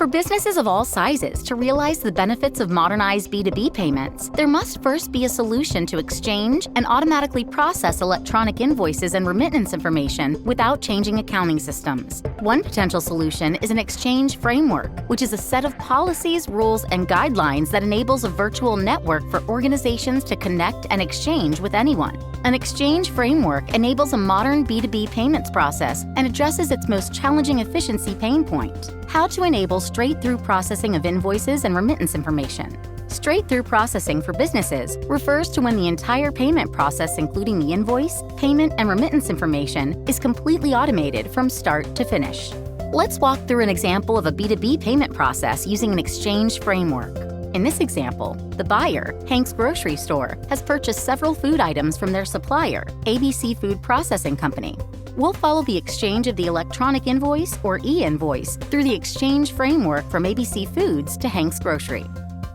For businesses of all sizes to realize the benefits of modernized B2B payments, there must first be a solution to exchange and automatically process electronic invoices and remittance information without changing accounting systems. One potential solution is an exchange framework, which is a set of policies, rules, and guidelines that enables a virtual network for organizations to connect and exchange with anyone. An exchange framework enables a modern B2B payments process and addresses its most challenging efficiency pain point: how to enable straight-through processing of invoices and remittance information. Straight-through processing for businesses refers to when the entire payment process, including the invoice, payment, and remittance information, is completely automated from start to finish. Let's walk through an example of a B2B payment process using an exchange framework. In this example, the buyer, Hank's Grocery Store, has purchased several food items from their supplier, ABC Food Processing Company. We'll follow the exchange of the electronic invoice, or E-invoice, through the exchange framework from ABC Foods to Hank's Grocery.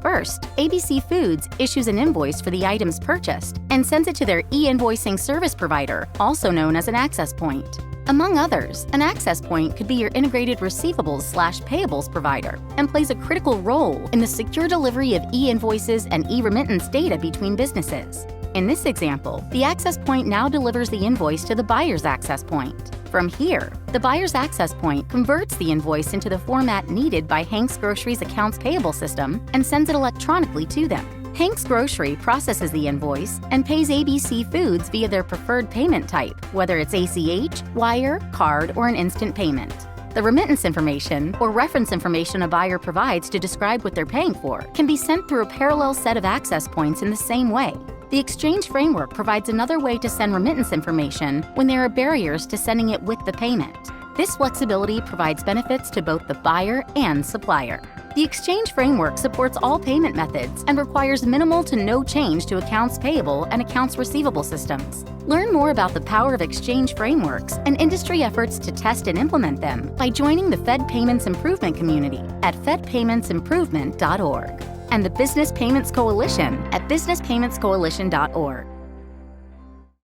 First, ABC Foods issues an invoice for the items purchased and sends it to their e-invoicing service provider, also known as an access point. Among others, an access point could be your integrated receivables/payables provider and plays a critical role in the secure delivery of e-invoices and e-remittance data between businesses. In this example, the access point now delivers the invoice to the buyer's access point. From here, the buyer's access point converts the invoice into the format needed by Hank's Grocery's accounts payable system and sends it electronically to them. Hank's Grocery processes the invoice and pays ABC Foods via their preferred payment type, whether it's ACH, wire, card, or an instant payment. The remittance information, or reference information a buyer provides to describe what they're paying for, can be sent through a parallel set of access points in the same way. The exchange framework provides another way to send remittance information when there are barriers to sending it with the payment. This flexibility provides benefits to both the buyer and supplier. The exchange framework supports all payment methods and requires minimal to no change to accounts payable and accounts receivable systems. Learn more about the power of exchange frameworks and industry efforts to test and implement them by joining the Fed Payments Improvement community at fedpaymentsimprovement.org and the Business Payments Coalition at businesspaymentscoalition.org.